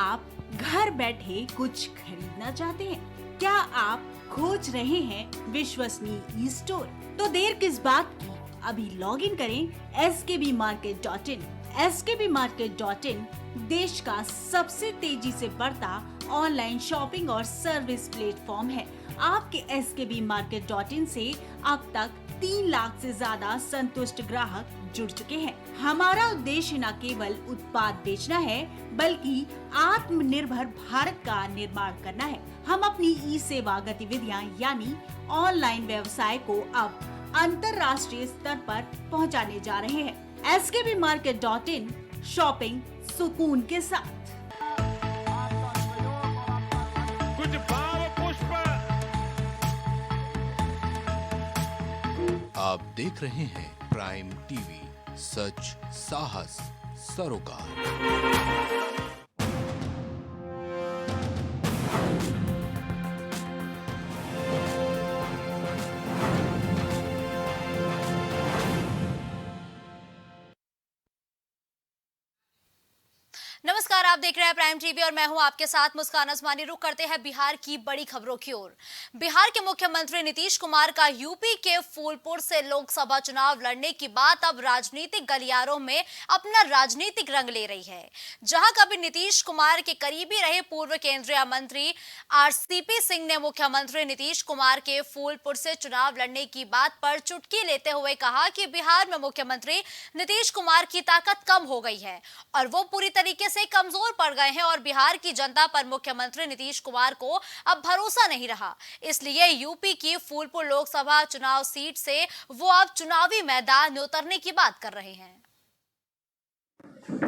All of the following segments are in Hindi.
आप घर बैठे कुछ खरीदना चाहते हैं? क्या आप खोज रहे हैं विश्वसनीय ई स्टोर? तो देर किस बात की, अभी लॉग इन करें skbmarket.in। skbmarket.in देश का सबसे तेजी से बढ़ता ऑनलाइन शॉपिंग और सर्विस प्लेटफॉर्म है। आपके skbmarket.in से अब तक 3 लाख से ज्यादा संतुष्ट ग्राहक जुड़ चुके हैं। हमारा उद्देश्य न केवल उत्पाद बेचना है, बल्कि आत्मनिर्भर भारत का निर्माण करना है। हम अपनी ई सेवा गतिविधियां यानी ऑनलाइन व्यवसाय को अब अंतर्राष्ट्रीय स्तर पर पहुंचाने जा रहे हैं। skbmarket.in, शॉपिंग सुकून के साथ। कुछ भाव पुष्प। आप देख रहे हैं प्राइम टीवी, सच साहस सरोकार। नमस्कार, आप देख रहे हैं प्राइम टीवी और मैं हूं आपके साथ मुस्कान असमानी। रुक करते हैं बिहार की बड़ी खबरों की ओर। बिहार के मुख्यमंत्री नीतीश कुमार का यूपी के फूलपुर से लोकसभा चुनाव लड़ने की बात अब राजनीतिक गलियारों में अपना राजनीतिक रंग ले रही है। जहां कभी नीतीश कुमार के करीबी रहे पूर्व केंद्रीय मंत्री आरसीपी सिंह ने मुख्यमंत्री नीतीश कुमार के फूलपुर से चुनाव लड़ने की बात पर चुटकी लेते हुए कहा कि बिहार में मुख्यमंत्री नीतीश कुमार की ताकत कम हो गई है और वो पूरी तरीके से कमजोर पड़ गए हैं और बिहार की जनता पर मुख्यमंत्री नीतीश कुमार को अब भरोसा नहीं रहा। इसलिए यूपी की फूलपुर लोकसभा चुनाव सीट से वो अब चुनावी मैदान में उतरने की बात कर रहे हैं।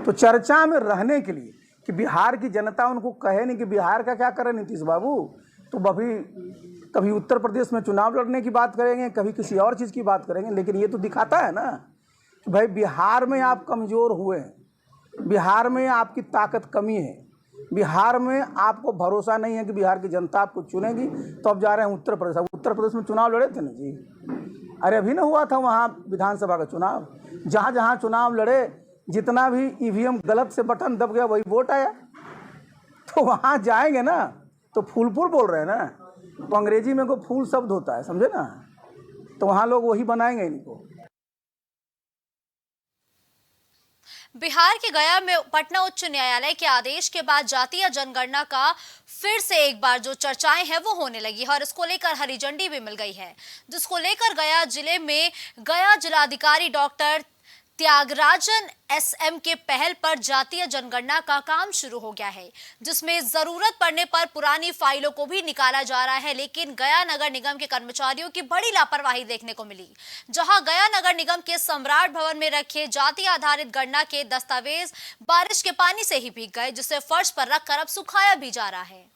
तो चर्चा में रहने के लिए कि बिहार की जनता उनको कहे नहीं कि बिहार का क्या करे नीतीश बाबू, तो कभी उत्तर प्रदेश में चुनाव लड़ने की बात करेंगे, कभी किसी और चीज़ की बात करेंगे। लेकिन ये तो दिखाता है ना कि भाई बिहार में आप कमज़ोर हुए हैं, बिहार में आपकी ताकत कमी है, बिहार में आपको भरोसा नहीं है कि बिहार की जनता आपको चुनेगी, तो अब जा रहे हैं उत्तर प्रदेश। उत्तर प्रदेश में चुनाव लड़े थे ना जी, अरे अभी ना हुआ था वहाँ विधानसभा का चुनाव। जहाँ जहाँ चुनाव लड़े, जितना भी ईवीएम गलत से बटन दब गया वही वोट आया। तो वहाँ जाएंगे ना तो फूलपुर बोल रहे हैं ना, तो अंग्रेजी में को फूल शब्द होता है, समझे ना, तो वहाँ लोग वही बनाएंगे इनको। बिहार के गया में पटना उच्च न्यायालय के आदेश के बाद जातीय जनगणना का फिर से एक बार जो चर्चाएं हैं वो होने लगी है और इसको लेकर हरी झंडी भी मिल गई है, जिसको लेकर गया जिले में गया जिलाधिकारी डॉक्टर त्यागराजन एसएम के पहल पर जातीय जनगणना का काम शुरू हो गया है, जिसमें जरूरत पड़ने पर पुरानी फाइलों को भी निकाला जा रहा है। लेकिन गया नगर निगम के कर्मचारियों की बड़ी लापरवाही देखने को मिली, जहां गया नगर निगम के सम्राट भवन में रखे जाति आधारित गणना के दस्तावेज बारिश के पानी से ही भीग गए, जिसे फर्श पर रखकर अब सुखाया भी जा रहा है।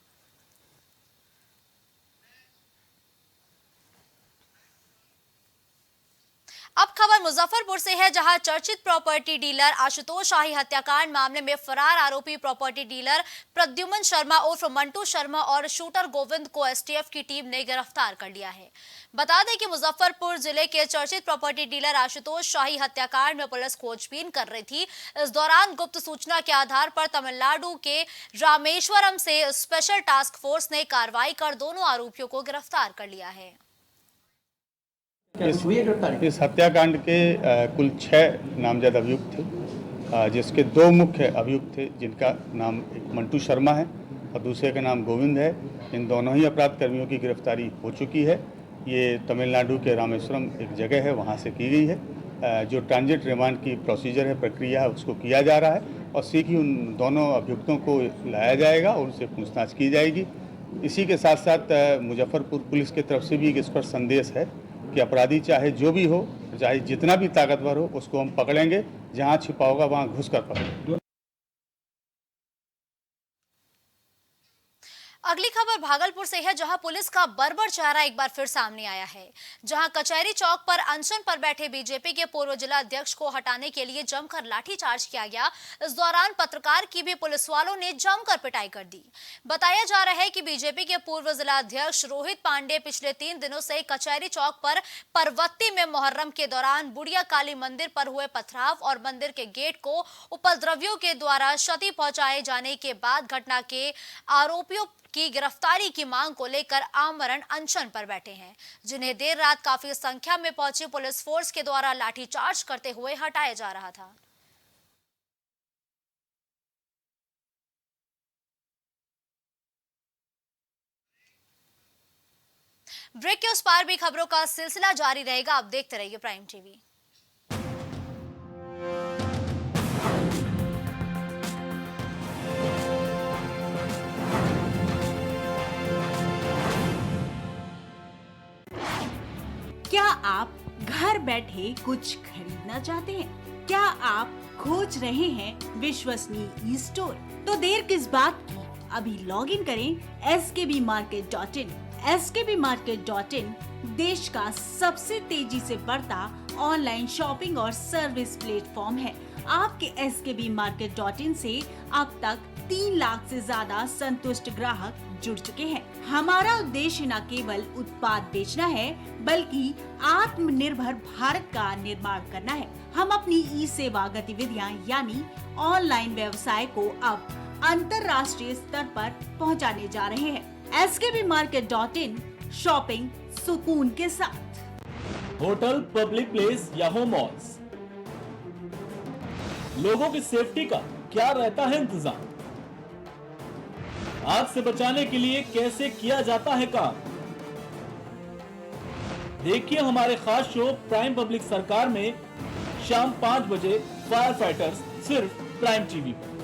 अब खबर मुजफ्फरपुर से है, जहां चर्चित प्रॉपर्टी डीलर आशुतोष शाही हत्याकांड मामले में फरार आरोपी प्रॉपर्टी डीलर प्रद्युमन शर्मा उर्फ मंटू शर्मा और शूटर गोविंद को एसटीएफ की टीम ने गिरफ्तार कर लिया है। बता दें कि मुजफ्फरपुर जिले के चर्चित प्रॉपर्टी डीलर आशुतोष शाही हत्याकांड में पुलिस खोजबीन कर रही थी। इस दौरान गुप्त सूचना के आधार पर तमिलनाडु के रामेश्वरम से स्पेशल टास्क फोर्स ने कार्रवाई कर दोनों आरोपियों को गिरफ्तार कर लिया है। इस हत्याकांड के कुल 6 नामजद अभियुक्त थे, जिसके 2 मुख्य अभियुक्त थे, जिनका नाम एक मंटू शर्मा है और दूसरे का नाम गोविंद है। इन दोनों ही अपराध कर्मियों की गिरफ्तारी हो चुकी है। ये तमिलनाडु के रामेश्वरम एक जगह है, वहाँ से की गई है। जो ट्रांजिट रिमांड की प्रोसीजर है, प्रक्रिया है, उसको किया जा रहा है और शीघ्र ही उन दोनों अभियुक्तों को लाया जाएगा और उनसे पूछताछ की जाएगी। इसी के साथ साथ मुजफ्फरपुर पुलिस की तरफ से भी एक स्पष्ट संदेश है कि अपराधी चाहे जो भी हो, चाहे जितना भी ताकतवर हो, उसको हम पकड़ेंगे, जहां छिपा होगा वहां घुस कर पकड़ेंगे। अगली खबर भागलपुर से है, जहां पुलिस का बर्बर चेहरा एक बार फिर सामने आया है। जहां कचहरी चौक पर अनशन पर बैठे बीजेपी के पूर्व जिला अध्यक्ष को हटाने के लिए जमकर लाठीचार्ज किया गया। इस दौरान पत्रकार की भी पुलिस वालों ने जमकर पिटाई कर दी। बताया जा रहा है कि बीजेपी के पूर्व जिला अध्यक्ष रोहित पांडे पिछले 3 दिनों से कचहरी चौक पर परवत्ती में मुहर्रम के दौरान बुढ़िया काली मंदिर पर हुए पथराव और मंदिर के गेट को उपद्रवियों के द्वारा क्षति पहुंचाए जाने के बाद घटना के आरोपियों की गिरफ्तारी की मांग को लेकर आमरण अनशन पर बैठे हैं, जिन्हें देर रात काफी संख्या में पहुंची पुलिस फोर्स के द्वारा लाठीचार्ज करते हुए हटाया जा रहा था। ब्रेक के उस पार भी खबरों का सिलसिला जारी रहेगा। आप देखते रहिए प्राइम टीवी। क्या आप घर बैठे कुछ खरीदना चाहते हैं? क्या आप खोज रहे हैं विश्वसनीय ई स्टोर? तो देर किस बात की, अभी लॉग इन करें skbmarket.in। skbmarket.in देश का सबसे तेजी से बढ़ता ऑनलाइन शॉपिंग और सर्विस प्लेटफॉर्म है। आपके skbmarket.in से अब तक 3 लाख से ज्यादा संतुष्ट ग्राहक जुड़ चुके हैं। हमारा उद्देश्य न केवल उत्पाद बेचना है, बल्कि आत्मनिर्भर भारत का निर्माण करना है। हम अपनी ई सेवा गतिविधियां यानी ऑनलाइन व्यवसाय को अब अंतर्राष्ट्रीय स्तर पर पहुंचाने जा रहे हैं। skbmarket.in शॉपिंग सुकून के साथ। होटल, पब्लिक प्लेस या होम मॉल्स, लोगों की सेफ्टी का क्या रहता है इंतजाम? आग से बचाने के लिए कैसे किया जाता है काम? देखिए हमारे खास शो प्राइम पब्लिक सरकार में शाम 5 बजे फायर फाइटर्स, सिर्फ प्राइम टीवी पर।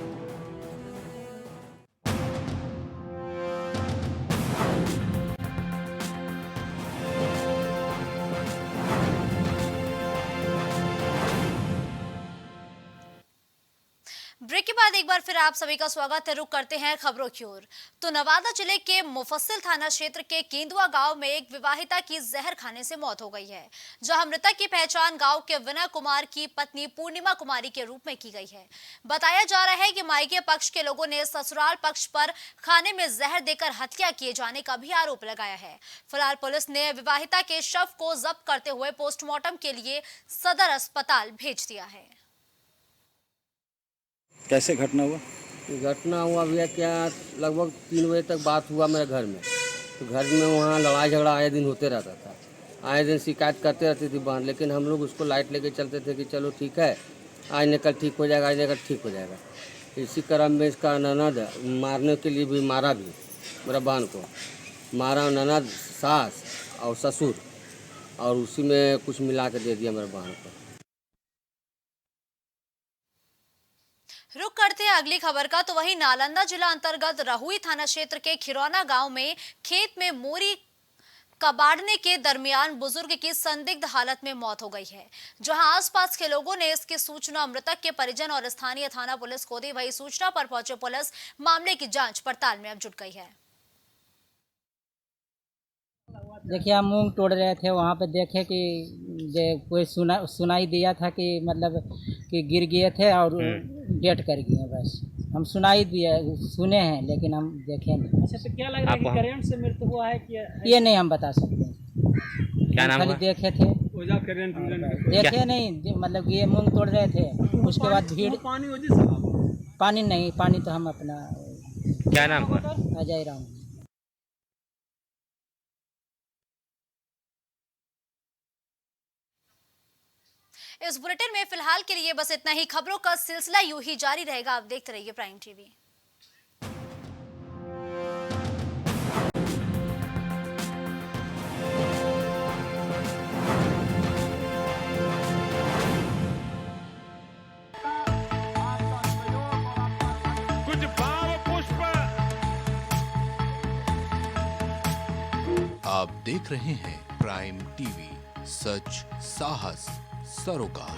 ब्रेक के बाद एक बार फिर आप सभी का स्वागत है। रुक करते हैं खबरों की ओर। तो नवादा जिले के मुफस्सिल थाना क्षेत्र के केंदुआ गांव में एक विवाहिता की जहर खाने से मौत हो गई है, जहां मृतक की पहचान गांव के विनय कुमार की पत्नी पूर्णिमा कुमारी के रूप में की गई है। बताया जा रहा है कि मायके पक्ष के लोगों ने ससुराल पक्ष पर खाने में जहर देकर हत्या किए जाने का भी आरोप लगाया है। फिलहाल पुलिस ने विवाहिता के शव को जब्त करते हुए पोस्टमार्टम के लिए सदर अस्पताल भेज दिया है। कैसे घटना हुआ? घटना हुआ भैया क्या, लगभग 3 बजे तक बात हुआ मेरे घर में। तो घर में वहाँ लड़ाई झगड़ा आए दिन होते रहता था, आए दिन शिकायत करते रहती थी बहन, लेकिन हम लोग उसको लाइट लेके चलते थे कि चलो ठीक है, आज न कल ठीक हो जाएगा, आज न कल ठीक हो जाएगा। इसी क्रम में इसका ननद मारने के लिए भी मारा भी, मेरा बहन को मारा, ननद, सास और ससुर, और उसी में कुछ मिला के दे दिया मेरे बहन को। रुक करते हैं अगली खबर का। तो वहीं नालंदा जिला अंतर्गत रहुई थाना क्षेत्र के खिरौना गांव में खेत में मोरी कबाड़ने के दरमियान बुजुर्ग की संदिग्ध हालत में मौत हो गई है, जहां आसपास के लोगों ने इसकी सूचना मृतक के परिजन और स्थानीय थाना पुलिस को दी। वही सूचना पर पहुंचे पुलिस मामले की जांच पड़ताल में अब जुट गई है। देखिए हम मूंग तोड़ रहे थे, वहाँ पे देखे कि कोई सुनाई दिया था कि मतलब कि गिर गए थे और डेट कर गए। बस हम सुनाई दिए सुने हैं, लेकिन हम देखे नहीं। अच्छा, तो क्या लग रहा है कि करंट से मृत्यु हुआ है कि ये नहीं हम बता सकते। क्या नाम खाली देखे थे, देखे नहीं, मतलब ये मूंग तोड़ रहे थे, उसके बाद भीड़। पानी नहीं, पानी तो हम अपना। क्या नाम हुआ? अजय राम। इस बुलेटिन में फिलहाल के लिए बस इतना ही। खबरों का सिलसिला यूं ही जारी रहेगा। आप देखते रहिए प्राइम टीवी। कुछ भाव पुष्प। आप देख रहे हैं प्राइम टीवी, सच साहस सरोकार।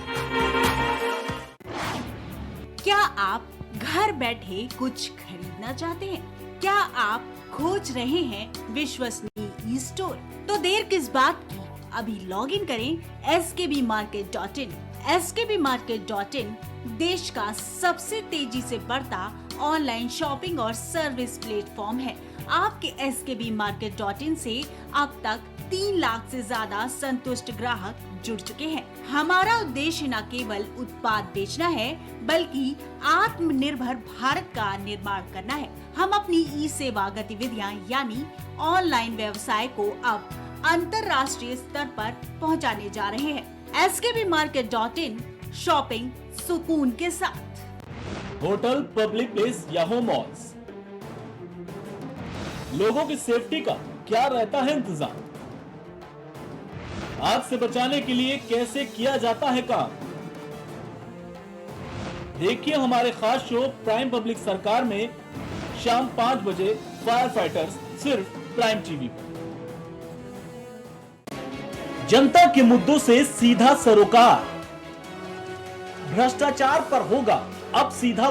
क्या आप घर बैठे कुछ खरीदना चाहते हैं? क्या आप खोज रहे हैं विश्वसनीय स्टोर? तो देर किस बात की, अभी लॉग इन करें skbmarket.in। skbmarket.in देश का सबसे तेजी से बढ़ता ऑनलाइन शॉपिंग और सर्विस प्लेटफॉर्म है। आपके skbmarket.in से अब तक 3 लाख से ज्यादा संतुष्ट ग्राहक जुड़ चुके हैं। हमारा उद्देश्य न केवल उत्पाद बेचना है, बल्कि आत्मनिर्भर भारत का निर्माण करना है। हम अपनी ई सेवा गतिविधियां यानी ऑनलाइन व्यवसाय को अब अंतर्राष्ट्रीय स्तर पर पहुंचाने जा रहे हैं। skbmarket.in शॉपिंग सुकून के साथ। होटल, पब्लिक प्लेस या होम मॉल्स, लोगों की सेफ्टी का क्या रहता है इंतजाम? आग से बचाने के लिए कैसे किया जाता है काम? देखिए हमारे खास शो प्राइम पब्लिक सरकार में शाम 5 बजे फायर फाइटर्स सिर्फ प्राइम टीवी पर। जनता के मुद्दों से सीधा सरोकार, भ्रष्टाचार पर होगा अब सीधा